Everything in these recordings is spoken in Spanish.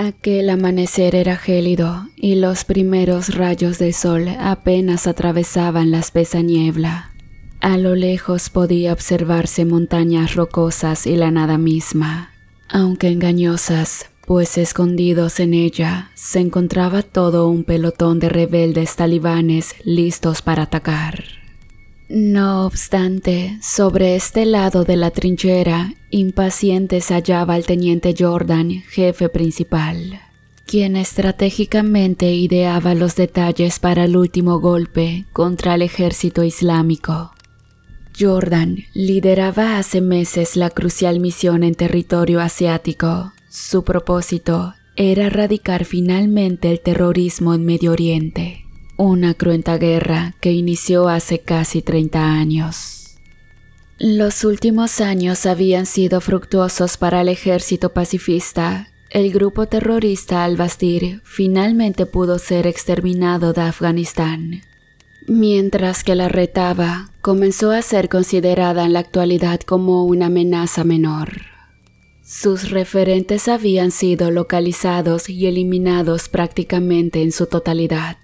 Aquel amanecer era gélido y los primeros rayos de sol apenas atravesaban la espesa niebla. A lo lejos podía observarse montañas rocosas y la nada misma, aunque engañosas, pues escondidos en ella se encontraba todo un pelotón de rebeldes talibanes listos para atacar. No obstante, sobre este lado de la trinchera, impaciente se hallaba el teniente Jordan, jefe principal, quien estratégicamente ideaba los detalles para el último golpe contra el ejército islámico. Jordan lideraba hace meses la crucial misión en territorio asiático. Su propósito era erradicar finalmente el terrorismo en Medio Oriente. Una cruenta guerra que inició hace casi 30 años. Los últimos años habían sido fructuosos para el ejército pacifista. El grupo terrorista Al-Bastir finalmente pudo ser exterminado de Afganistán, mientras que la Retaba comenzó a ser considerada en la actualidad como una amenaza menor. Sus referentes habían sido localizados y eliminados prácticamente en su totalidad.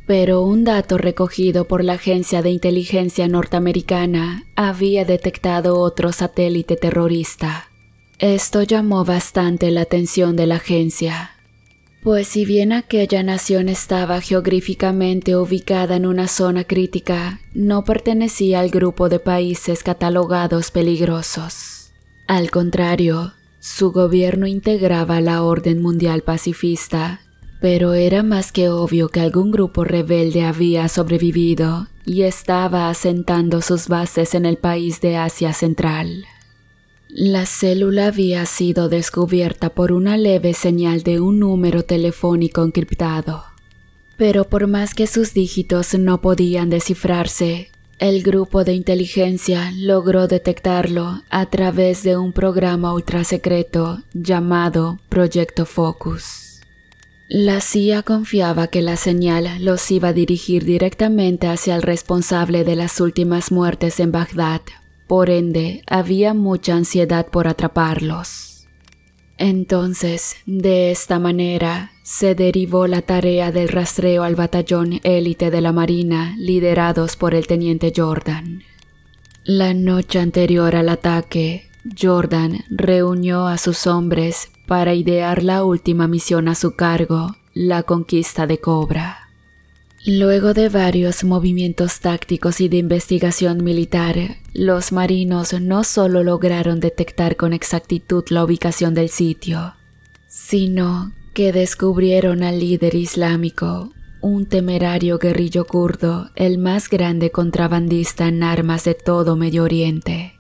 Pero un dato recogido por la Agencia de Inteligencia norteamericana había detectado otro satélite terrorista. Esto llamó bastante la atención de la agencia, pues si bien aquella nación estaba geográficamente ubicada en una zona crítica, no pertenecía al grupo de países catalogados peligrosos. Al contrario, su gobierno integraba la Orden Mundial Pacifista, pero era más que obvio que algún grupo rebelde había sobrevivido y estaba asentando sus bases en el país de Asia Central. La célula había sido descubierta por una leve señal de un número telefónico encriptado, pero por más que sus dígitos no podían descifrarse, el grupo de inteligencia logró detectarlo a través de un programa ultrasecreto llamado Proyecto Focus. La CIA confiaba que la señal los iba a dirigir directamente hacia el responsable de las últimas muertes en Bagdad, por ende había mucha ansiedad por atraparlos. Entonces, de esta manera, se derivó la tarea del rastreo al batallón élite de la Marina liderados por el teniente Jordan. La noche anterior al ataque, Jordan reunió a sus hombres para idear la última misión a su cargo, la conquista de Cobra. Luego de varios movimientos tácticos y de investigación militar, los marinos no solo lograron detectar con exactitud la ubicación del sitio, sino que descubrieron al líder islámico, un temerario guerrillo kurdo, el más grande contrabandista en armas de todo Medio Oriente,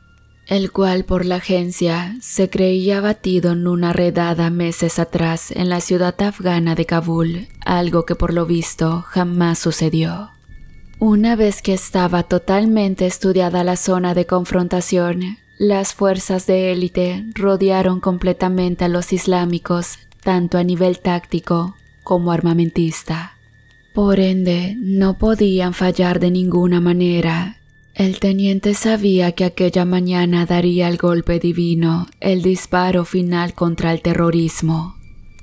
el cual por la agencia se creía abatido en una redada meses atrás en la ciudad afgana de Kabul, algo que por lo visto jamás sucedió. Una vez que estaba totalmente estudiada la zona de confrontación, las fuerzas de élite rodearon completamente a los islámicos, tanto a nivel táctico como armamentista. Por ende, no podían fallar de ninguna manera. El teniente sabía que aquella mañana daría el golpe divino, el disparo final contra el terrorismo.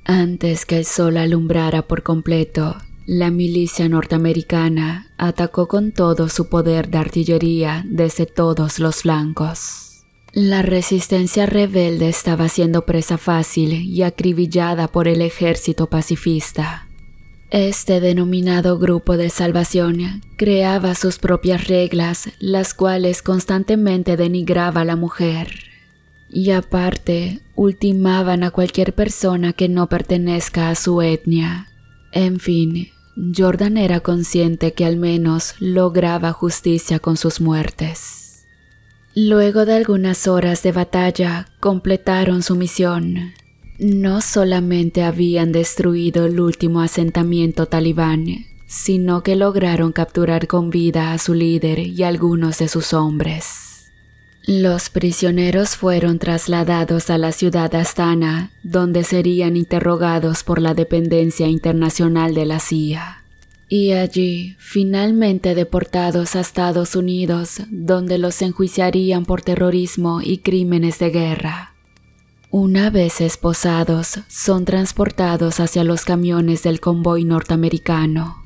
Antes que el sol alumbrara por completo, la milicia norteamericana atacó con todo su poder de artillería desde todos los flancos. La resistencia rebelde estaba siendo presa fácil y acribillada por el ejército pacifista. Este denominado Grupo de Salvación creaba sus propias reglas, las cuales constantemente denigraba a la mujer. Y aparte, ultimaban a cualquier persona que no pertenezca a su etnia. En fin, Jordan era consciente que al menos lograba justicia con sus muertes. Luego de algunas horas de batalla, completaron su misión. No solamente habían destruido el último asentamiento talibán, sino que lograron capturar con vida a su líder y algunos de sus hombres. Los prisioneros fueron trasladados a la ciudad de Astana, donde serían interrogados por la dependencia internacional de la CIA. Y allí, finalmente deportados a Estados Unidos, donde los enjuiciarían por terrorismo y crímenes de guerra. Una vez esposados, son transportados hacia los camiones del convoy norteamericano.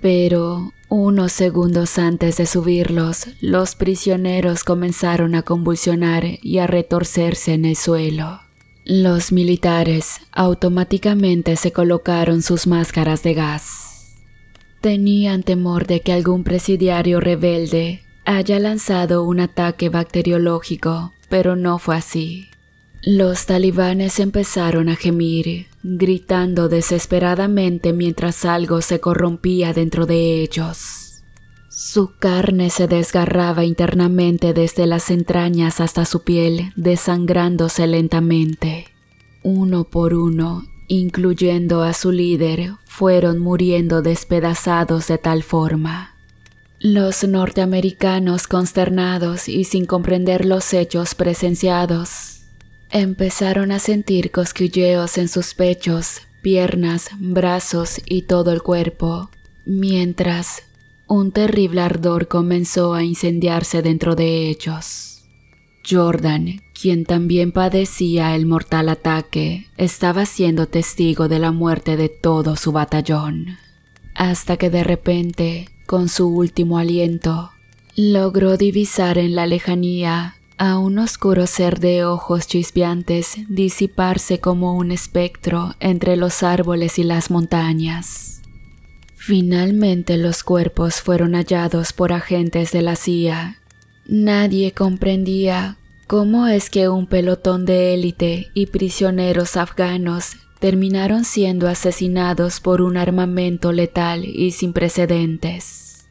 Pero, unos segundos antes de subirlos, los prisioneros comenzaron a convulsionar y a retorcerse en el suelo. Los militares automáticamente se colocaron sus máscaras de gas. Tenían temor de que algún presidiario rebelde haya lanzado un ataque bacteriológico, pero no fue así. Los talibanes empezaron a gemir, gritando desesperadamente mientras algo se corrompía dentro de ellos. Su carne se desgarraba internamente desde las entrañas hasta su piel, desangrándose lentamente. Uno por uno, incluyendo a su líder, fueron muriendo despedazados de tal forma. Los norteamericanos, consternados y sin comprender los hechos presenciados, empezaron a sentir cosquilleos en sus pechos, piernas, brazos y todo el cuerpo, mientras un terrible ardor comenzó a incendiarse dentro de ellos. Jordan, quien también padecía el mortal ataque, estaba siendo testigo de la muerte de todo su batallón, hasta que de repente, con su último aliento, logró divisar en la lejanía a un oscuro ser de ojos chispeantes disiparse como un espectro entre los árboles y las montañas. Finalmente los cuerpos fueron hallados por agentes de la CIA. Nadie comprendía cómo es que un pelotón de élite y prisioneros afganos terminaron siendo asesinados por un armamento letal y sin precedentes.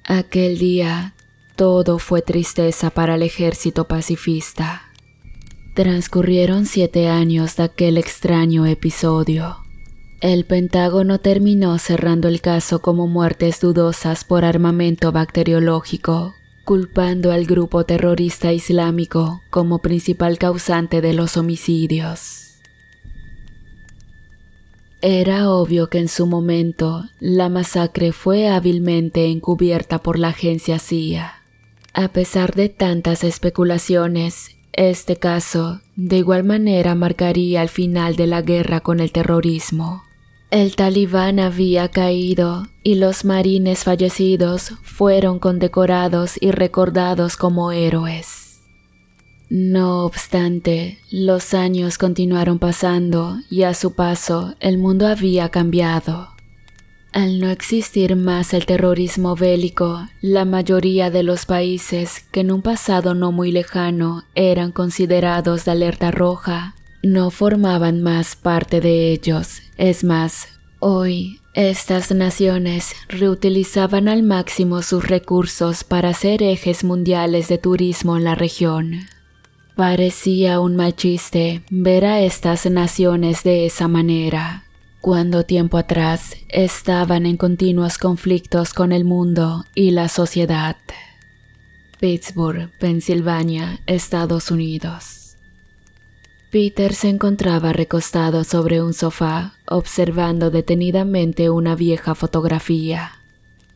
Aquel día, todo fue tristeza para el ejército pacifista. Transcurrieron 7 años de aquel extraño episodio. El Pentágono terminó cerrando el caso como muertes dudosas por armamento bacteriológico, culpando al grupo terrorista islámico como principal causante de los homicidios. Era obvio que en su momento la masacre fue hábilmente encubierta por la agencia CIA. A pesar de tantas especulaciones, este caso de igual manera marcaría el final de la guerra con el terrorismo. El talibán había caído y los marines fallecidos fueron condecorados y recordados como héroes. No obstante, los años continuaron pasando y a su paso el mundo había cambiado. Al no existir más el terrorismo bélico, la mayoría de los países que en un pasado no muy lejano eran considerados de alerta roja, no formaban más parte de ellos. Es más, hoy estas naciones reutilizaban al máximo sus recursos para ser ejes mundiales de turismo en la región. Parecía un mal chiste ver a estas naciones de esa manera, cuando tiempo atrás estaban en continuos conflictos con el mundo y la sociedad. Pittsburgh, Pensilvania, Estados Unidos. Peter se encontraba recostado sobre un sofá, observando detenidamente una vieja fotografía.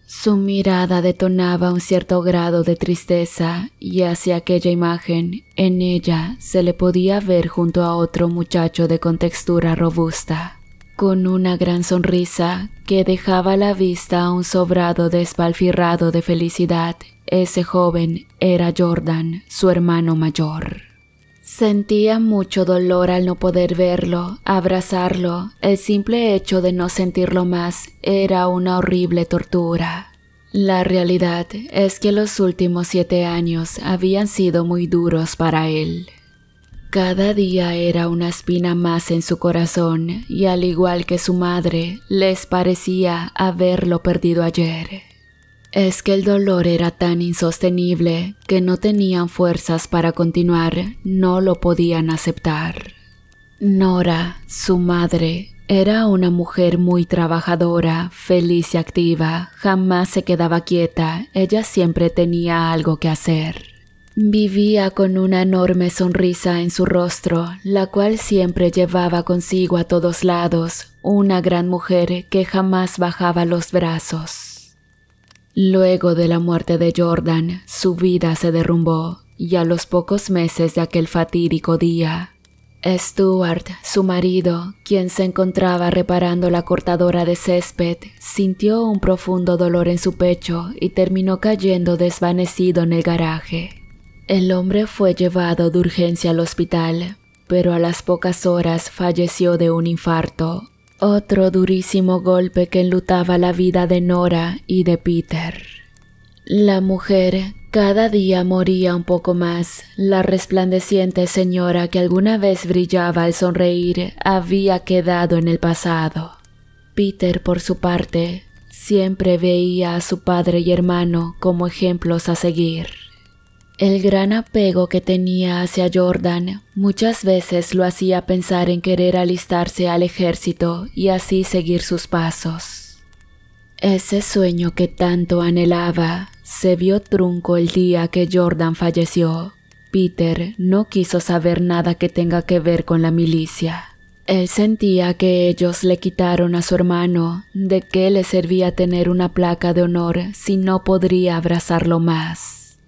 Su mirada detonaba un cierto grado de tristeza y hacia aquella imagen, en ella se le podía ver junto a otro muchacho de contextura robusta, con una gran sonrisa que dejaba a la vista un sobrado despalfirrado de felicidad. Ese joven era Jordan, su hermano mayor. Sentía mucho dolor al no poder verlo, abrazarlo. El simple hecho de no sentirlo más era una horrible tortura. La realidad es que los últimos 7 años habían sido muy duros para él. Cada día era una espina más en su corazón y al igual que su madre, les parecía haberlo perdido ayer. Es que el dolor era tan insostenible que no tenían fuerzas para continuar, no lo podían aceptar. Nora, su madre, era una mujer muy trabajadora, feliz y activa, jamás se quedaba quieta, ella siempre tenía algo que hacer. Vivía con una enorme sonrisa en su rostro, la cual siempre llevaba consigo a todos lados, una gran mujer que jamás bajaba los brazos. Luego de la muerte de Jordan, su vida se derrumbó y a los pocos meses de aquel fatídico día, Stuart, su marido, quien se encontraba reparando la cortadora de césped, sintió un profundo dolor en su pecho y terminó cayendo desvanecido en el garaje. El hombre fue llevado de urgencia al hospital, pero a las pocas horas falleció de un infarto. Otro durísimo golpe que enlutaba la vida de Nora y de Peter. La mujer cada día moría un poco más. La resplandeciente señora que alguna vez brillaba al sonreír había quedado en el pasado. Peter, por su parte, siempre veía a su padre y hermano como ejemplos a seguir. El gran apego que tenía hacia Jordan muchas veces lo hacía pensar en querer alistarse al ejército y así seguir sus pasos. Ese sueño que tanto anhelaba se vio trunco el día que Jordan falleció. Peter no quiso saber nada que tenga que ver con la milicia. Él sentía que ellos le quitaron a su hermano. ¿De qué le servía tener una placa de honor si no podría abrazarlo más?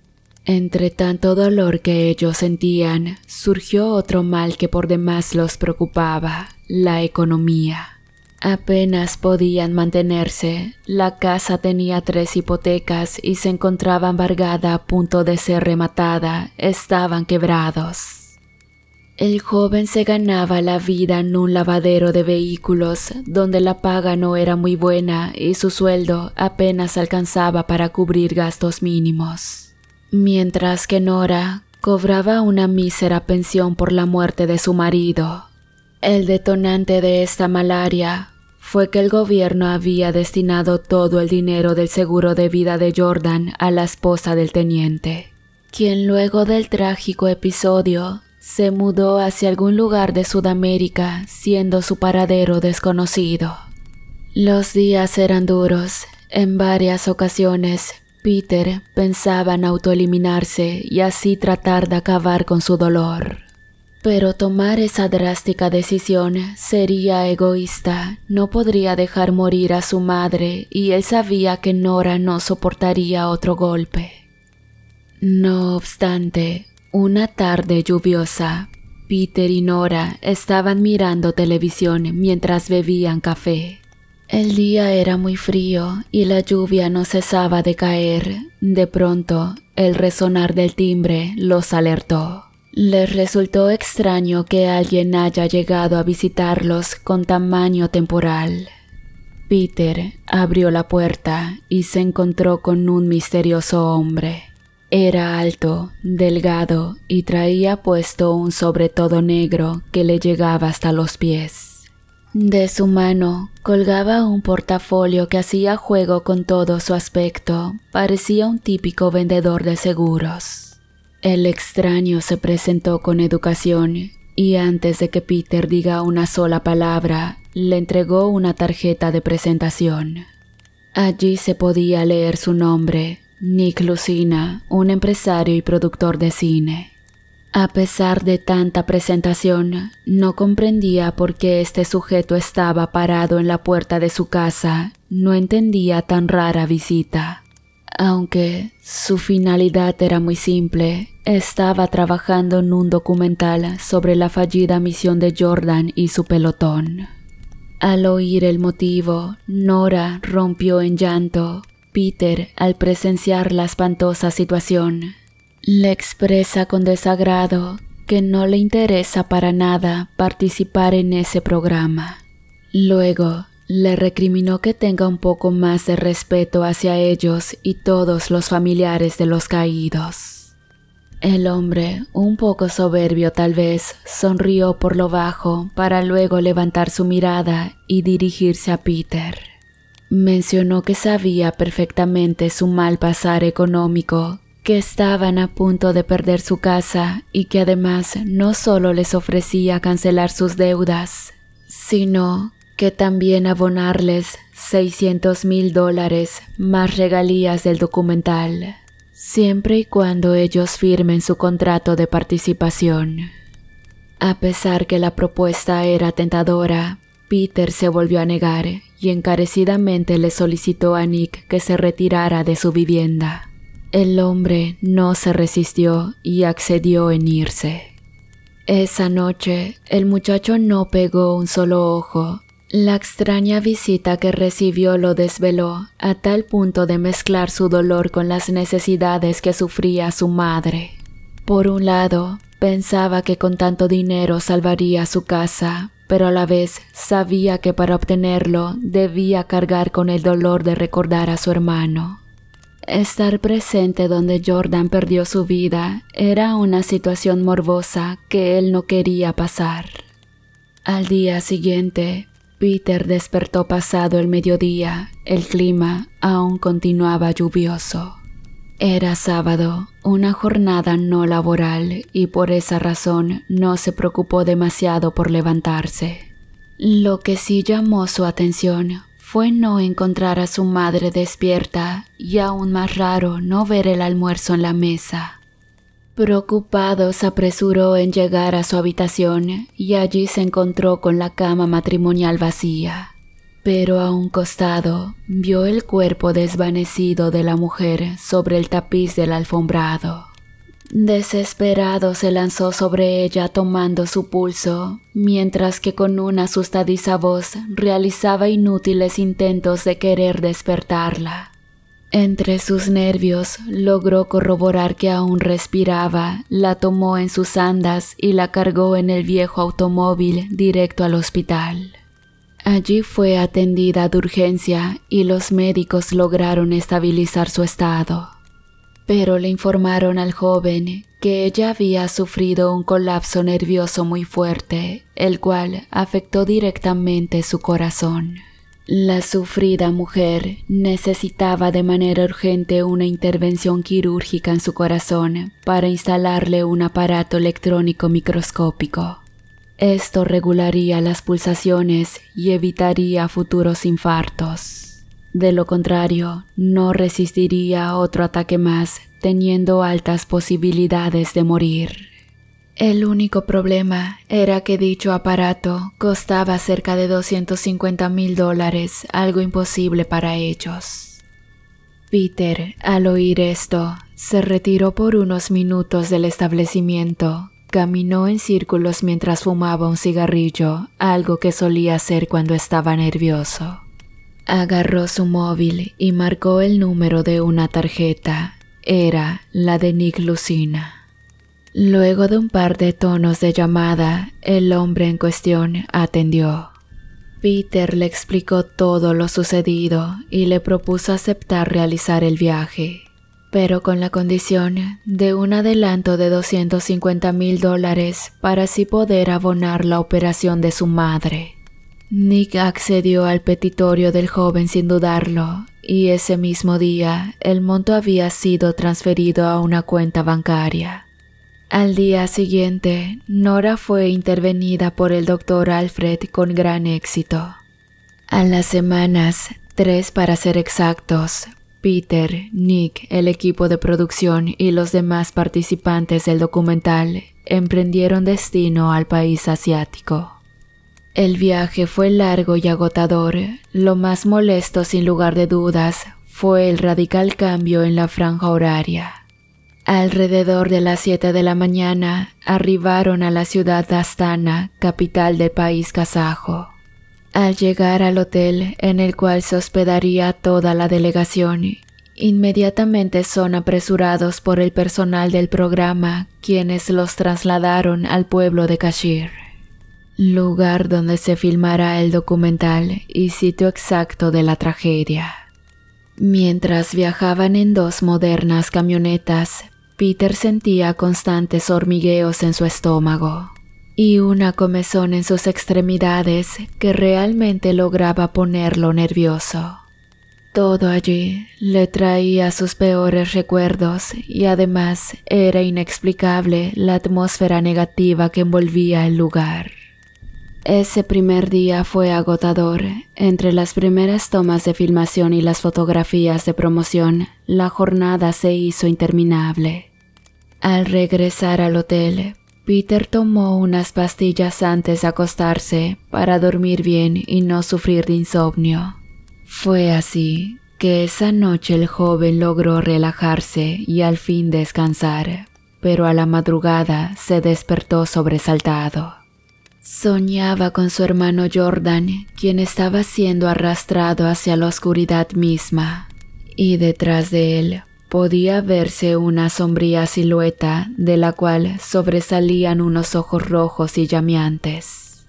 Entre tanto dolor que ellos sentían, surgió otro mal que por demás los preocupaba: la economía. Apenas podían mantenerse. La casa tenía 3 hipotecas y se encontraba embargada a punto de ser rematada. Estaban quebrados. El joven se ganaba la vida en un lavadero de vehículos, donde la paga no era muy buena y su sueldo apenas alcanzaba para cubrir gastos mínimos. Mientras que Nora cobraba una mísera pensión por la muerte de su marido. El detonante de esta malaria fue que el gobierno había destinado todo el dinero del seguro de vida de Jordan a la esposa del teniente, quien luego del trágico episodio se mudó hacia algún lugar de Sudamérica, siendo su paradero desconocido. Los días eran duros. En varias ocasiones Peter pensaba en autoeliminarse y así tratar de acabar con su dolor. Pero tomar esa drástica decisión sería egoísta. No podría dejar morir a su madre y él sabía que Nora no soportaría otro golpe. No obstante, una tarde lluviosa, Peter y Nora estaban mirando televisión mientras bebían café. El día era muy frío y la lluvia no cesaba de caer. De pronto, el resonar del timbre los alertó. Les resultó extraño que alguien haya llegado a visitarlos con tamaño temporal. Peter abrió la puerta y se encontró con un misterioso hombre. Era alto, delgado y traía puesto un sobretodo negro que le llegaba hasta los pies. De su mano colgaba un portafolio que hacía juego con todo su aspecto. Parecía un típico vendedor de seguros. El extraño se presentó con educación y antes de que Peter diga una sola palabra, le entregó una tarjeta de presentación. Allí se podía leer su nombre: Nick Lucina, un empresario y productor de cine. A pesar de tanta presentación, no comprendía por qué este sujeto estaba parado en la puerta de su casa. No entendía tan rara visita. Aunque su finalidad era muy simple, estaba trabajando en un documental sobre la fallida misión de Jordan y su pelotón. Al oír el motivo, Nora rompió en llanto. Peter, al presenciar la espantosa situación, le expresa con desagrado que no le interesa para nada participar en ese programa. Luego, le recriminó que tenga un poco más de respeto hacia ellos y todos los familiares de los caídos. El hombre, un poco soberbio tal vez, sonrió por lo bajo para luego levantar su mirada y dirigirse a Peter. Mencionó que sabía perfectamente su mal pasar económico, que estaban a punto de perder su casa y que además no solo les ofrecía cancelar sus deudas, sino que también abonarles $600,000 más regalías del documental, siempre y cuando ellos firmen su contrato de participación. A pesar que la propuesta era tentadora, Peter se volvió a negar y encarecidamente le solicitó a Nick que se retirara de su vivienda. El hombre no se resistió y accedió en irse. Esa noche, el muchacho no pegó un solo ojo. La extraña visita que recibió lo desveló a tal punto de mezclar su dolor con las necesidades que sufría su madre. Por un lado, pensaba que con tanto dinero salvaría su casa, pero a la vez sabía que para obtenerlo debía cargar con el dolor de recordar a su hermano. Estar presente donde Jordan perdió su vida era una situación morbosa que él no quería pasar. Al día siguiente, Peter despertó pasado el mediodía. El clima aún continuaba lluvioso. Era sábado, una jornada no laboral, y por esa razón no se preocupó demasiado por levantarse. Lo que sí llamó su atención fue no encontrar a su madre despierta y aún más raro no ver el almuerzo en la mesa. Preocupado, se apresuró en llegar a su habitación y allí se encontró con la cama matrimonial vacía. Pero a un costado vio el cuerpo desvanecido de la mujer sobre el tapiz del alfombrado. Desesperado se lanzó sobre ella tomando su pulso, mientras que con una asustadiza voz realizaba inútiles intentos de querer despertarla. Entre sus nervios logró corroborar que aún respiraba, la tomó en sus andas y la cargó en el viejo automóvil directo al hospital. Allí fue atendida de urgencia y los médicos lograron estabilizar su estado. Pero le informaron al joven que ella había sufrido un colapso nervioso muy fuerte, el cual afectó directamente su corazón. La sufrida mujer necesitaba de manera urgente una intervención quirúrgica en su corazón para instalarle un aparato electrónico microscópico. Esto regularía las pulsaciones y evitaría futuros infartos. De lo contrario, no resistiría otro ataque más, teniendo altas posibilidades de morir. El único problema era que dicho aparato costaba cerca de $250,000, algo imposible para ellos. Peter, al oír esto, se retiró por unos minutos del establecimiento. Caminó en círculos mientras fumaba un cigarrillo, algo que solía hacer cuando estaba nervioso. Agarró su móvil y marcó el número de una tarjeta. Era la de Nick Lucina. Luego de un par de tonos de llamada, el hombre en cuestión atendió. Peter le explicó todo lo sucedido y le propuso aceptar realizar el viaje, pero con la condición de un adelanto de $250,000 para así poder abonar la operación de su madre. Nick accedió al petitorio del joven sin dudarlo, y ese mismo día el monto había sido transferido a una cuenta bancaria. Al día siguiente, Nora fue intervenida por el Dr. Alfred con gran éxito. A las semanas, 3 para ser exactos, Peter, Nick, el equipo de producción y los demás participantes del documental emprendieron destino al país asiático. El viaje fue largo y agotador. Lo más molesto, sin lugar de dudas, fue el radical cambio en la franja horaria. Alrededor de las 7 de la mañana arribaron a la ciudad de Astana, capital del país kazajo. Al llegar al hotel en el cual se hospedaría toda la delegación, inmediatamente son apresurados por el personal del programa, quienes los trasladaron al pueblo de Kashir, lugar donde se filmará el documental y sitio exacto de la tragedia. Mientras viajaban en 2 modernas camionetas, Peter sentía constantes hormigueos en su estómago y una comezón en sus extremidades que realmente lograba ponerlo nervioso. Todo allí le traía sus peores recuerdos y además era inexplicable la atmósfera negativa que envolvía el lugar. Ese primer día fue agotador. Entre las primeras tomas de filmación y las fotografías de promoción, la jornada se hizo interminable. Al regresar al hotel, Peter tomó unas pastillas antes de acostarse para dormir bien y no sufrir de insomnio. Fue así que esa noche el joven logró relajarse y al fin descansar, pero a la madrugada se despertó sobresaltado. Soñaba con su hermano Jordan, quien estaba siendo arrastrado hacia la oscuridad misma, y detrás de él podía verse una sombría silueta de la cual sobresalían unos ojos rojos y llameantes.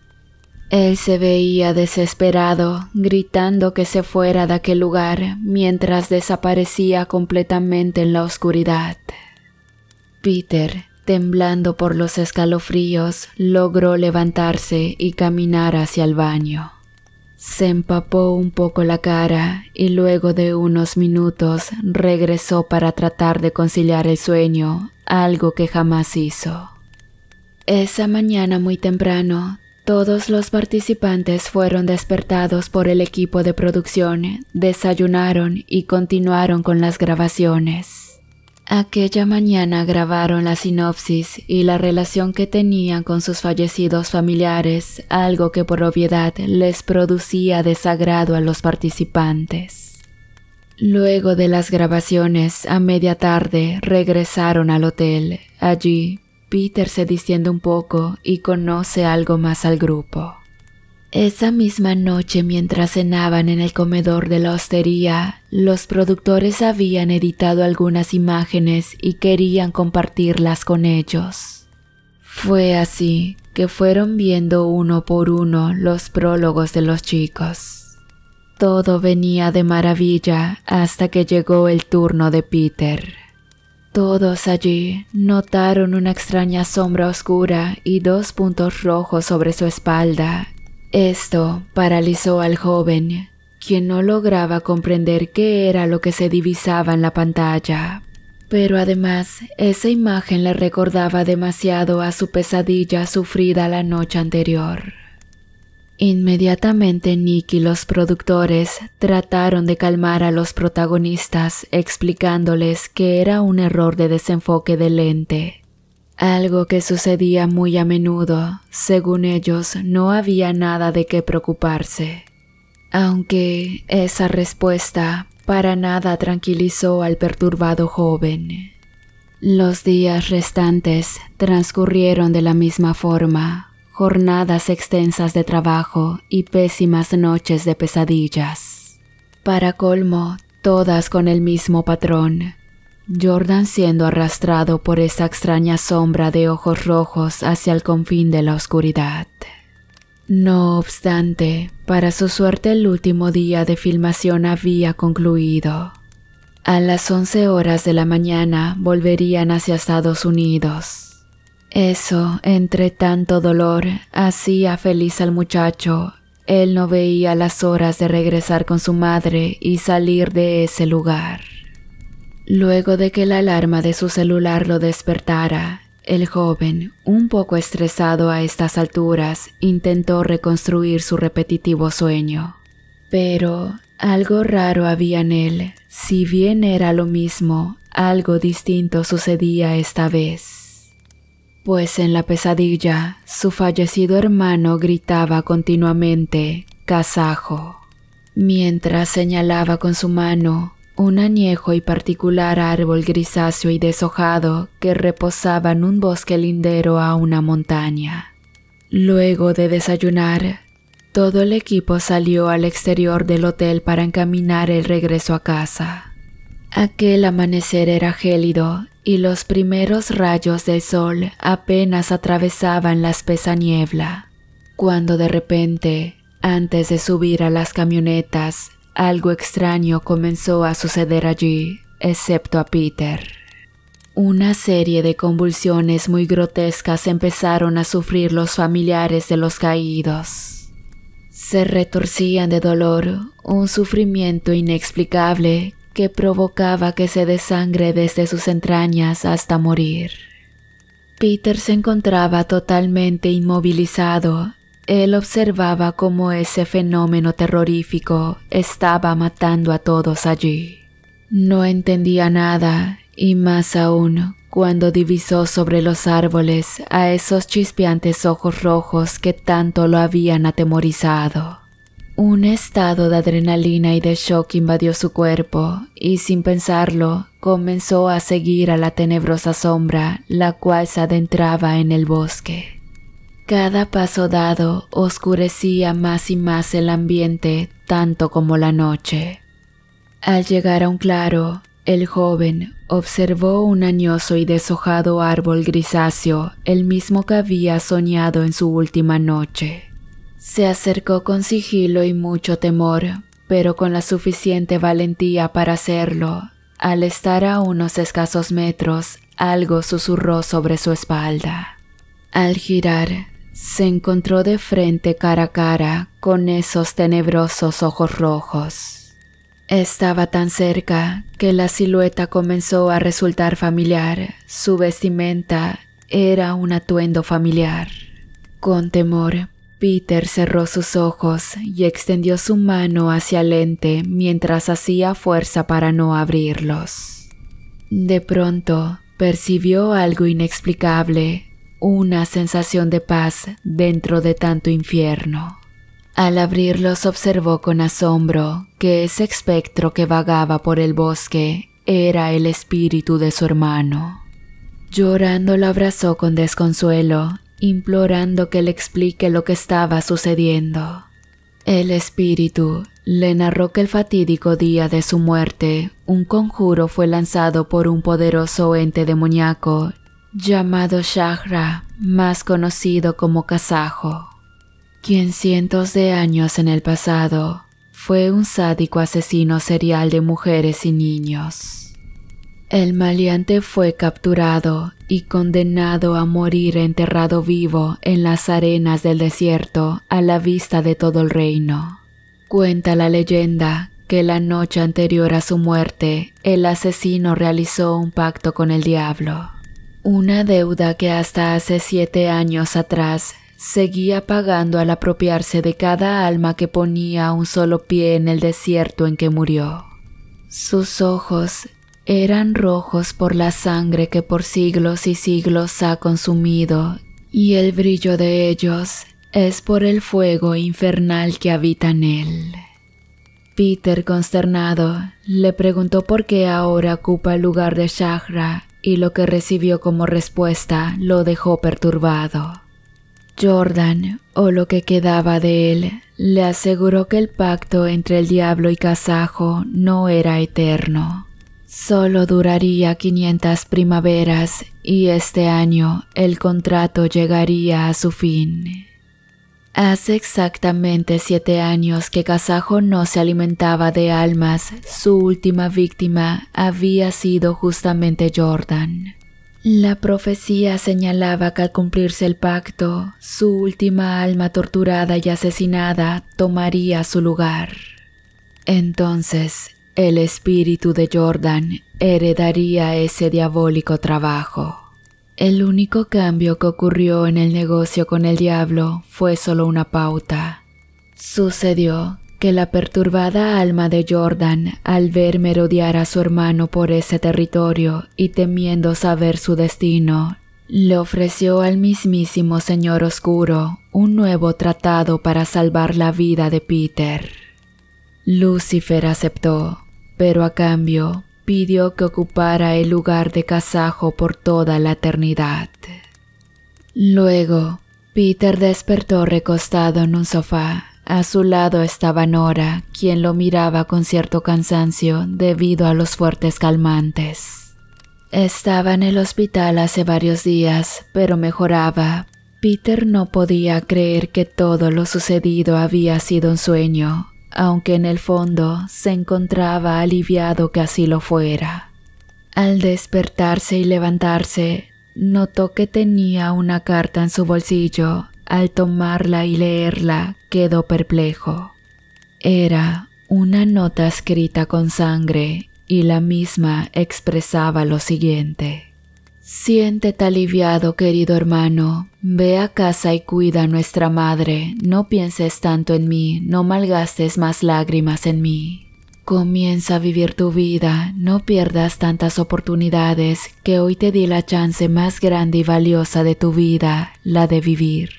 Él se veía desesperado, gritando que se fuera de aquel lugar mientras desaparecía completamente en la oscuridad. Peter, temblando por los escalofríos, logró levantarse y caminar hacia el baño. Se empapó un poco la cara y luego de unos minutos regresó para tratar de conciliar el sueño, algo que jamás hizo. Esa mañana muy temprano, todos los participantes fueron despertados por el equipo de producción, desayunaron y continuaron con las grabaciones. Aquella mañana grabaron la sinopsis y la relación que tenían con sus fallecidos familiares, algo que por obviedad les producía desagrado a los participantes. Luego de las grabaciones, a media tarde, regresaron al hotel. Allí, Peter se distiende un poco y conoce algo más al grupo. Esa misma noche, mientras cenaban en el comedor de la hostería, los productores habían editado algunas imágenes y querían compartirlas con ellos. Fue así que fueron viendo uno por uno los prólogos de los chicos. Todo venía de maravilla hasta que llegó el turno de Peter. Todos allí notaron una extraña sombra oscura y 2 puntos rojos sobre su espalda. Esto paralizó al joven, quien no lograba comprender qué era lo que se divisaba en la pantalla. Pero además, esa imagen le recordaba demasiado a su pesadilla sufrida la noche anterior. Inmediatamente Nick y los productores trataron de calmar a los protagonistas, explicándoles que era un error de desenfoque del lente. Algo que sucedía muy a menudo, según ellos no había nada de qué preocuparse. Aunque esa respuesta para nada tranquilizó al perturbado joven. Los días restantes transcurrieron de la misma forma, jornadas extensas de trabajo y pésimas noches de pesadillas. Para colmo, todas con el mismo patrón. Jordan siendo arrastrado por esa extraña sombra de ojos rojos hacia el confín de la oscuridad. No obstante, para su suerte el último día de filmación había concluido. A las 11 horas de la mañana volverían hacia Estados Unidos. Eso, entre tanto dolor, hacía feliz al muchacho. Él no veía las horas de regresar con su madre y salir de ese lugar. Luego de que la alarma de su celular lo despertara, el joven, un poco estresado a estas alturas, intentó reconstruir su repetitivo sueño. Pero algo raro había en él. Si bien era lo mismo, algo distinto sucedía esta vez. Pues en la pesadilla, su fallecido hermano gritaba continuamente «Kazajo», mientras señalaba con su mano un añejo y particular árbol grisáceo y deshojado que reposaba en un bosque lindero a una montaña. Luego de desayunar, todo el equipo salió al exterior del hotel para encaminar el regreso a casa. Aquel amanecer era gélido y los primeros rayos del sol apenas atravesaban la espesa niebla, cuando de repente, antes de subir a las camionetas, algo extraño comenzó a suceder allí, excepto a Peter. Una serie de convulsiones muy grotescas empezaron a sufrir los familiares de los caídos. Se retorcían de dolor, un sufrimiento inexplicable que provocaba que se desangre desde sus entrañas hasta morir. Peter se encontraba totalmente inmovilizado. Él observaba cómo ese fenómeno terrorífico estaba matando a todos allí. No entendía nada, y más aún cuando divisó sobre los árboles a esos chispeantes ojos rojos que tanto lo habían atemorizado. Un estado de adrenalina y de shock invadió su cuerpo y sin pensarlo comenzó a seguir a la tenebrosa sombra, la cual se adentraba en el bosque. Cada paso dado oscurecía más y más el ambiente, tanto como la noche. Al llegar a un claro, el joven observó un añoso y deshojado árbol grisáceo, el mismo que había soñado en su última noche. Se acercó con sigilo y mucho temor, pero con la suficiente valentía para hacerlo. Al estar a unos escasos metros, algo susurró sobre su espalda. Al girar, se encontró de frente cara a cara con esos tenebrosos ojos rojos. Estaba tan cerca que la silueta comenzó a resultar familiar. Su vestimenta era un atuendo familiar. Con temor, Peter cerró sus ojos y extendió su mano hacia el ente mientras hacía fuerza para no abrirlos. De pronto, percibió algo inexplicable, una sensación de paz dentro de tanto infierno. Al abrirlos observó con asombro que ese espectro que vagaba por el bosque era el espíritu de su hermano. Llorando lo abrazó con desconsuelo, implorando que le explique lo que estaba sucediendo. El espíritu le narró que el fatídico día de su muerte, un conjuro fue lanzado por un poderoso ente demoníaco llamado Shahra, más conocido como Kazajo, quien cientos de años en el pasado fue un sádico asesino serial de mujeres y niños. El maleante fue capturado y condenado a morir enterrado vivo en las arenas del desierto a la vista de todo el reino. Cuenta la leyenda que la noche anterior a su muerte, el asesino realizó un pacto con el diablo. Una deuda que hasta hace 7 años atrás seguía pagando al apropiarse de cada alma que ponía un solo pie en el desierto en que murió. Sus ojos eran rojos por la sangre que por siglos y siglos ha consumido, y el brillo de ellos es por el fuego infernal que habita en él. Peter, consternado, le preguntó por qué ahora ocupa el lugar de Shahra, y lo que recibió como respuesta lo dejó perturbado. Jordan, o lo que quedaba de él, le aseguró que el pacto entre el diablo y Kazajo no era eterno. Solo duraría 500 primaveras y este año el contrato llegaría a su fin. Hace exactamente 7 años que Kazajo no se alimentaba de almas. Su última víctima había sido justamente Jordan. La profecía señalaba que al cumplirse el pacto, su última alma torturada y asesinada tomaría su lugar. Entonces, el espíritu de Jordan heredaría ese diabólico trabajo. El único cambio que ocurrió en el negocio con el diablo fue solo una pauta. Sucedió que la perturbada alma de Jordan, al ver merodear a su hermano por ese territorio y temiendo saber su destino, le ofreció al mismísimo Señor Oscuro un nuevo tratado para salvar la vida de Peter. Lucifer aceptó, pero a cambio pidió que ocupara el lugar de Kazajo por toda la eternidad. Luego, Peter despertó recostado en un sofá. A su lado estaba Nora, quien lo miraba con cierto cansancio debido a los fuertes calmantes. Estaba en el hospital hace varios días, pero mejoraba. Peter no podía creer que todo lo sucedido había sido un sueño, aunque en el fondo se encontraba aliviado que así lo fuera. Al despertarse y levantarse, notó que tenía una carta en su bolsillo. Al tomarla y leerla, quedó perplejo. Era una nota escrita con sangre y la misma expresaba lo siguiente: Siéntete aliviado, querido hermano. Ve a casa y cuida a nuestra madre. No pienses tanto en mí, no malgastes más lágrimas en mí. Comienza a vivir tu vida, no pierdas tantas oportunidades, que hoy te di la chance más grande y valiosa de tu vida, la de vivir.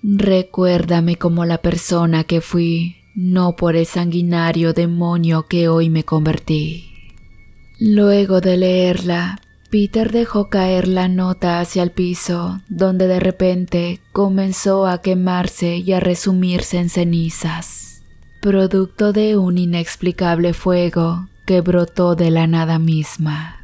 Recuérdame como la persona que fui, no por el sanguinario demonio que hoy me convertí. Luego de leerla, Peter dejó caer la nota hacia el piso, donde de repente comenzó a quemarse y a resumirse en cenizas, producto de un inexplicable fuego que brotó de la nada misma.